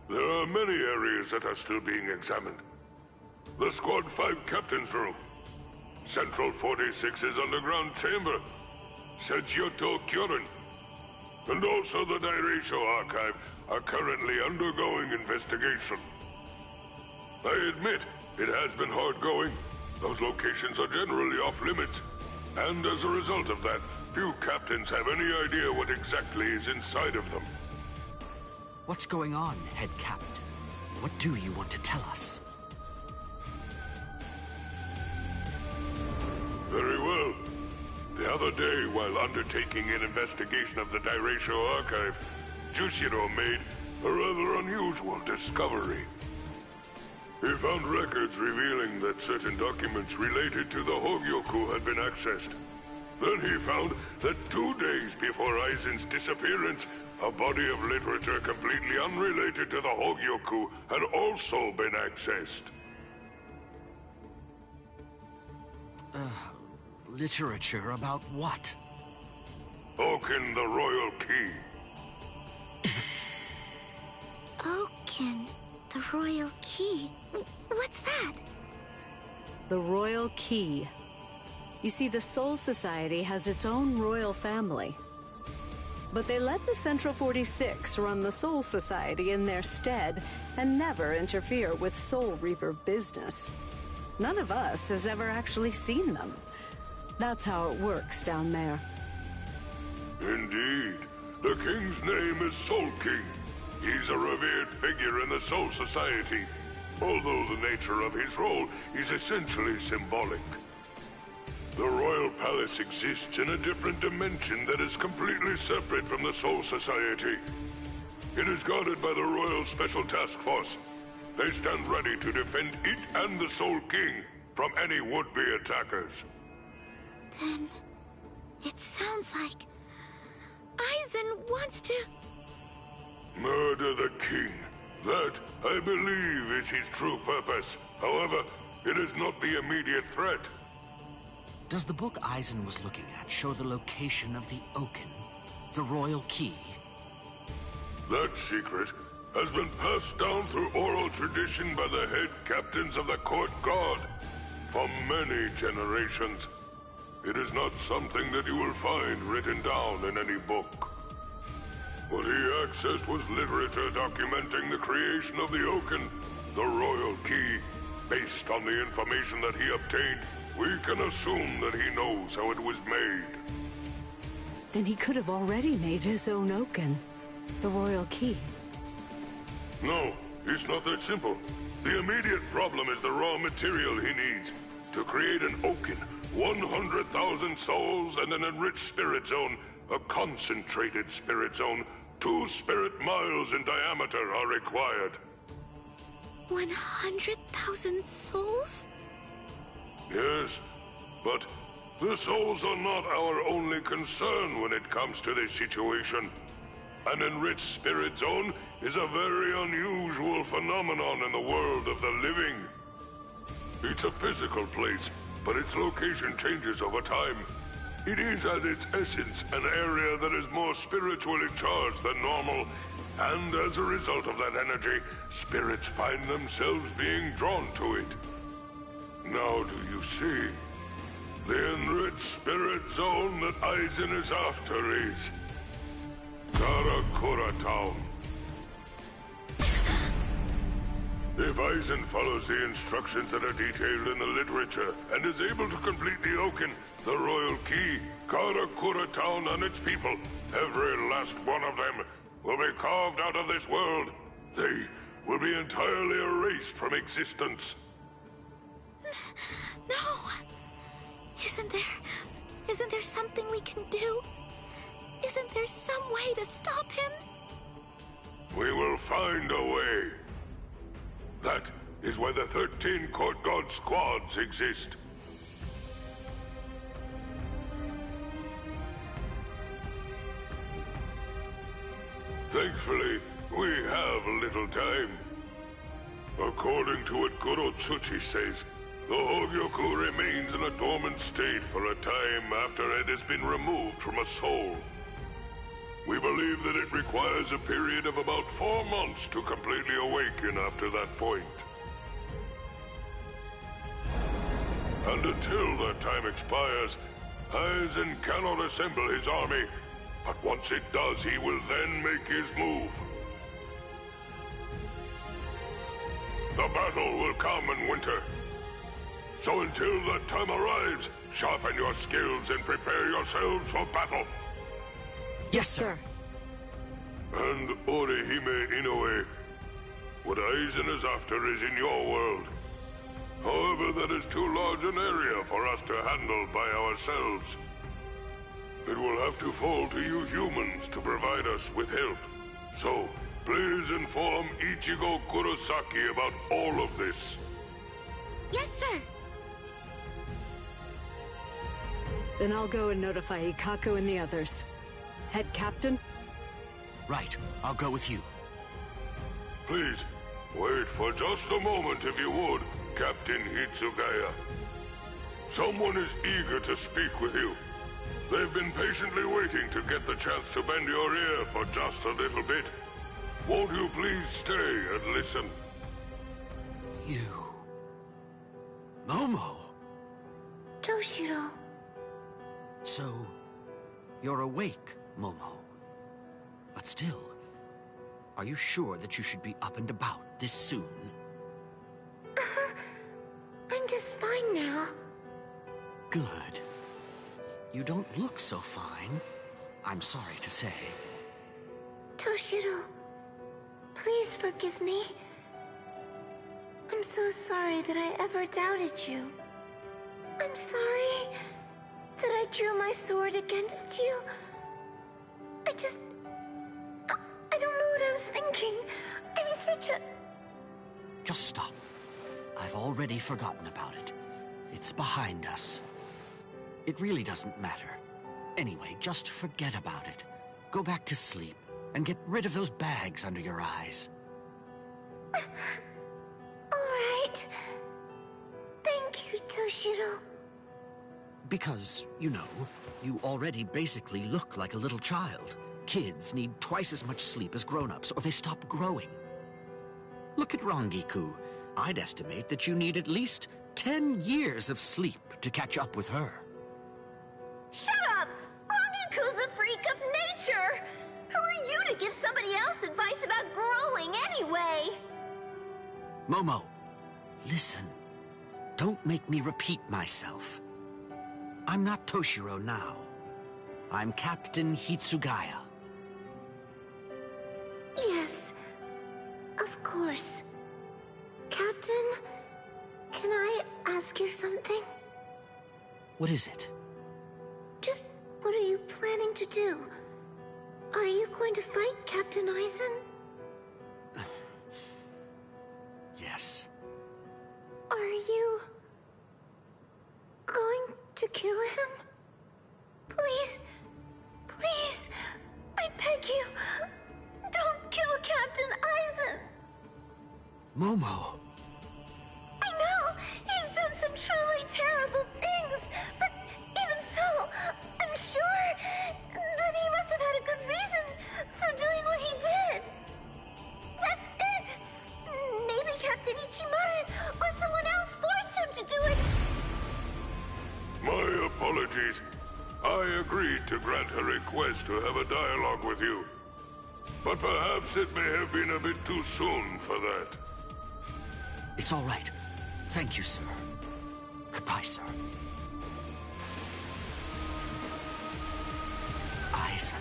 There are many areas that are still being examined. The Squad 5 Captain's Room, Central 46's underground chamber, Sejioto Kyorin, and also the Dairaisho Archive are currently undergoing investigation. I admit, it has been hard going. Those locations are generally off limits. And as a result of that, few captains have any idea what exactly is inside of them. What's going on, Head Captain? What do you want to tell us? Very well. The other day, while undertaking an investigation of the Dairaisho Archive, Jushiro made a rather unusual discovery. He found records revealing that certain documents related to the Hogyoku had been accessed. Then he found that 2 days before Aizen's disappearance, a body of literature completely unrelated to the Hogyoku had also been accessed. Literature about what? Oaken the Royal Key. Oaken, the Royal Key. What's that? The Royal Key. You see, the Soul Society has its own royal family. But they let the Central 46 run the Soul Society in their stead and never interfere with Soul Reaper business. None of us has ever actually seen them. That's how it works down there. Indeed. The king's name is Soul King. He's a revered figure in the Soul Society, although the nature of his role is essentially symbolic. The Royal Palace exists in a different dimension that is completely separate from the Soul Society. It is guarded by the Royal Special Task Force. They stand ready to defend it and the Soul King from any would-be attackers. Then, it sounds like Aizen wants to... Murder the king. That, I believe, is his true purpose. However, it is not the immediate threat. Does the book Aizen was looking at show the location of the Oaken, the royal key? That secret has been passed down through oral tradition by the head captains of the court guard for many generations. It is not something that you will find written down in any book. What he accessed was literature documenting the creation of the Oaken, the royal key. Based on the information that he obtained, we can assume that he knows how it was made. Then he could have already made his own Oaken, the royal key. No, it's not that simple. The immediate problem is the raw material he needs. To create an Oaken, 100,000 souls and an enriched spirit zone, a concentrated spirit zone, 2 spirit miles in diameter are required. 100,000 souls? Yes, but the souls are not our only concern when it comes to this situation. An enriched spirit zone is a very unusual phenomenon in the world of the living. It's a physical place, but its location changes over time. It is at its essence an area that is more spiritually charged than normal, and as a result of that energy, spirits find themselves being drawn to it. Now do you see? The enriched spirit zone that Aizen is after is Karakura Town. If Aizen follows the instructions that are detailed in the literature and is able to complete the Oaken, the royal key, Karakura Town and its people, every last one of them, will be carved out of this world. They will be entirely erased from existence. No! Isn't there something we can do? Isn't there some way to stop him? We will find a way. That is why the 13 Court Guard squads exist. Thankfully, we have little time. According to what Gorotsuchi says, the Hogyoku remains in a dormant state for a time after it has been removed from a soul. We believe that it requires a period of about 4 months to completely awaken after that point. And until that time expires, Aizen cannot assemble his army, but once it does, he will then make his move. The battle will come in winter. So until that time arrives, sharpen your skills and prepare yourselves for battle. Yes, sir. And Orihime Inoue, what Aizen is after is in your world. However, that is too large an area for us to handle by ourselves. It will have to fall to you humans to provide us with help. So, please inform Ichigo Kurosaki about all of this. Yes, sir. Then I'll go and notify Ikkaku and the others. Head Captain? Right, I'll go with you. Please, wait for just a moment if you would, Captain Hitsugaya. Someone is eager to speak with you. They've been patiently waiting to get the chance to bend your ear for just a little bit. Won't you please stay and listen? You... Momo! Toshiro. So, you're awake, Momo. But still, are you sure that you should be up and about this soon? I'm just fine now. Good. You don't look so fine, I'm sorry to say. Toshiro, please forgive me. I'm so sorry that I ever doubted you. I'm sorry that I drew my sword against you. I don't know what I was thinking. I was such a... Just stop. I've already forgotten about it. It's behind us. It really doesn't matter. Anyway, just forget about it. Go back to sleep and get rid of those bags under your eyes. All right. Thank you, Toshiro. Because, you know, you already basically look like a little child. Kids need twice as much sleep as grown-ups, or they stop growing. Look at Rangiku. I'd estimate that you need at least 10 years of sleep to catch up with her. Shut up! Rangiku's a freak of nature! Who are you to give somebody else advice about growing anyway? Momo, listen. Don't make me repeat myself. I'm not Toshiro now. I'm Captain Hitsugaya. Yes, of course. Captain, can I ask you something? What is it? Just what are you planning to do? Are you going to fight Captain Aizen? Yes. Are you going to kill him? Please, please, I beg you, don't kill Captain Aizen. Momo. I know, he's done some truly terrible things, but even so, I'm sure that he must have had a good reason for doing what he did. That's it. Maybe Captain Ichimaru or someone else forced him to do it. My apologies. I agreed to grant her request to have a dialogue with you. But perhaps it may have been a bit too soon for that. It's all right. Thank you, sir. Goodbye, sir. Aizen.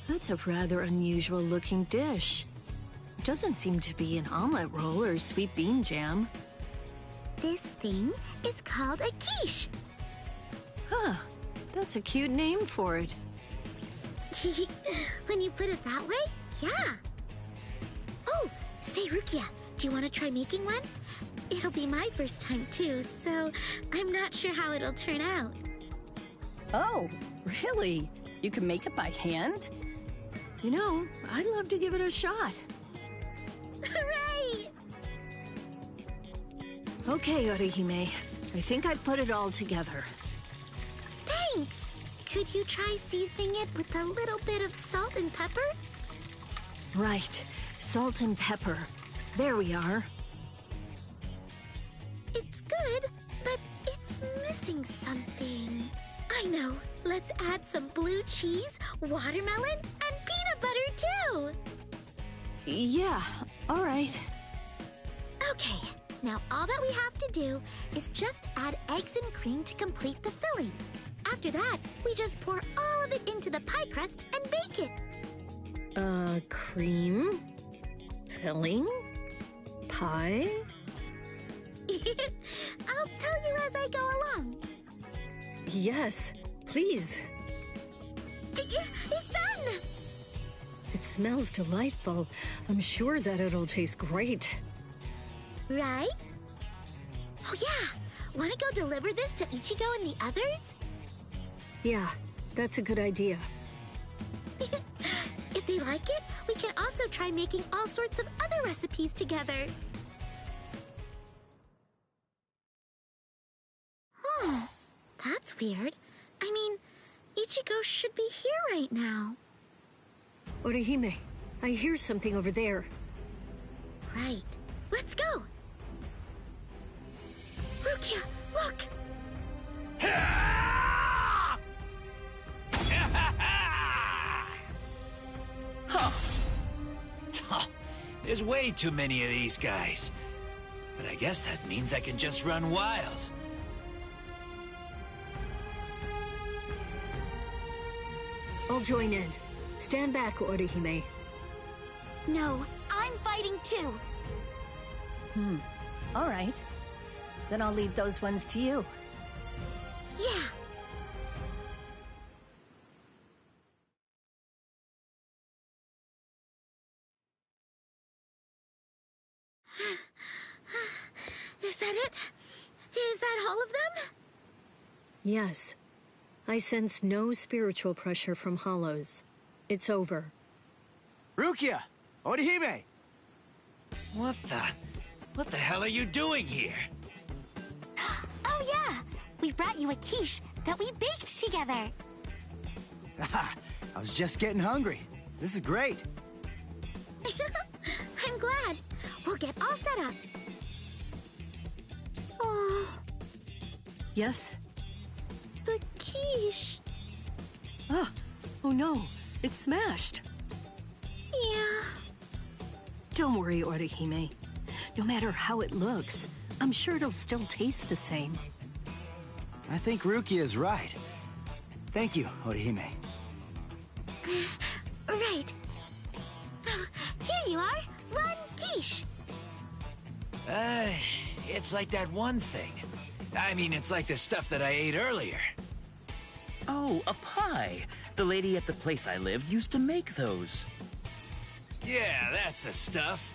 That's a rather unusual looking dish. It doesn't seem to be an omelet roll or sweet bean jam. This thing is called a quiche. Huh, that's a cute name for it. When you put it that way, yeah. Oh, say Rukia, do you want to try making one? It'll be my first time too, so I'm not sure how it'll turn out. Oh, really? You can make it by hand? You know, I'd love to give it a shot. Hooray! Okay, Orihime. I think I've put it all together. Thanks! Could you try seasoning it with a little bit of salt and pepper? Right. Salt and pepper. There we are. It's good, but it's missing something. I know. Let's add some blue cheese, watermelon, and peanut butter too. Yeah, all right. Okay, now all that we have to do is just add eggs and cream to complete the filling. After that, we just pour all of it into the pie crust and bake it. Cream? Filling? Pie? I'll tell you as I go along. Yes, please. It's done! It smells delightful. I'm sure that it'll taste great. Right? Oh yeah, want to go deliver this to Ichigo and the others? Yeah, that's a good idea. If they like it, we can also try making all sorts of other recipes together. That's weird. I mean, Ichigo should be here right now. Orihime, I hear something over there. Right. Let's go. Rukia, Rukia, look! Huh. There's way too many of these guys. But I guess that means I can just run wild. I'll join in. Stand back, Orihime. No, I'm fighting too. All right. Then I'll leave those ones to you. Yeah. Is that it? Is that all of them? Yes. I sense no spiritual pressure from hollows. It's over. Rukia! Orihime! What the hell are you doing here? Oh yeah! We brought you a quiche that we baked together. I was just getting hungry. This is great. I'm glad. We'll get all set up. Oh, Yes? the quiche. Oh no. It's smashed. Yeah. Don't worry, Orihime. No matter how it looks, I'm sure it'll still taste the same. I think Rukia is right. Thank you, Orihime. Right. Oh, here you are. One quiche. It's like that one thing. I mean, it's like the stuff that I ate earlier. Oh, a pie. The lady at the place I lived used to make those. Yeah, that's the stuff.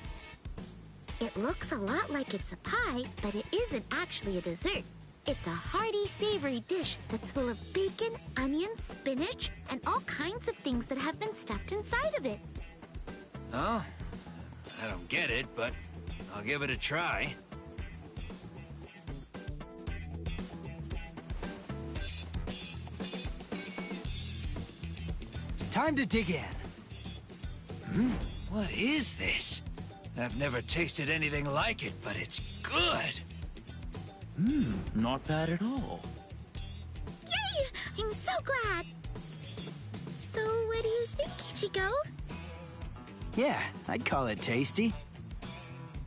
It looks a lot like it's a pie, but it isn't actually a dessert. It's a hearty, savory dish that's full of bacon, onions, spinach, and all kinds of things that have been stuffed inside of it. Oh, I don't get it, but I'll give it a try. Time to dig in. What is this? I've never tasted anything like it, but it's good. Not bad at all. Yay! I'm so glad. So, what do you think, Ichigo? Yeah, I'd call it tasty.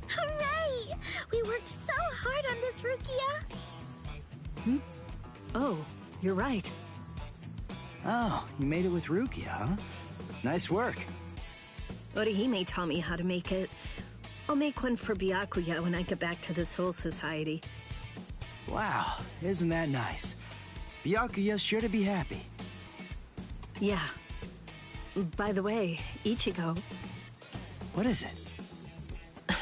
Hooray! We worked so hard on this, Rukia. Oh, you're right. Oh, you made it with Rukia, huh? Nice work. Orihime taught me how to make it. I'll make one for Byakuya when I get back to the Soul Society. Wow, isn't that nice? Byakuya's sure to be happy. Yeah. By the way, Ichigo, What is it?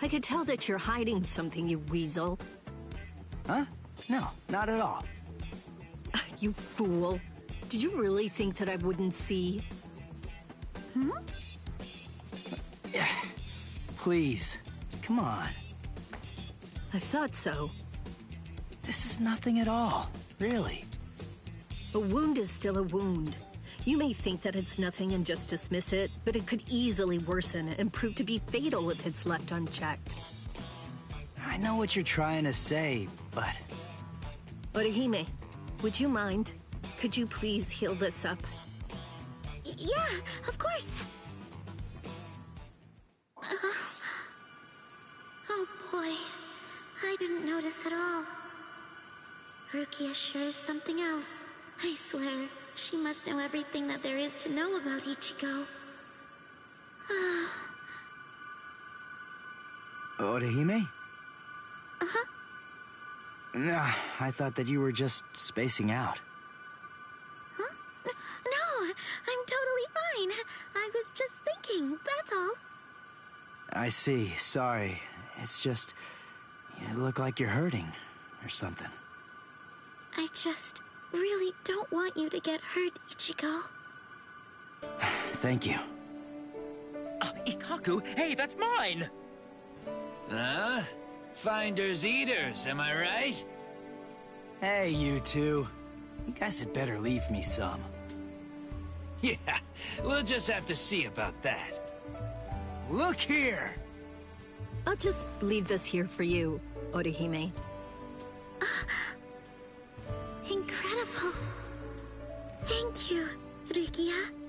I could tell that you're hiding something, you weasel. Huh? No, not at all. You fool. Did you really think that I wouldn't see? Please, come on. I thought so. This is nothing at all, really. A wound is still a wound. You may think that it's nothing and just dismiss it, but it could easily worsen and prove to be fatal if it's left unchecked. I know what you're trying to say, but... Orihime, would you mind? Could you please heal this up? Yeah, of course. Oh boy, I didn't notice at all. Rukia sure is something else. I swear, she must know everything that there is to know about Ichigo. Orihime? Uh-huh. Nah, I thought that you were just spacing out. Huh? No, I'm totally fine. I was just thinking, that's all. I see, sorry. It's just... you look like you're hurting, or something. I just really don't want you to get hurt, Ichigo. Thank you. Ikaku, hey, that's mine! Huh? Finders eaters, am I right? Hey, you two. You guys had better leave me some. Yeah, we'll just have to see about that. Look here! I'll just leave this here for you. Orihime. Incredible. Thank you, Rukia.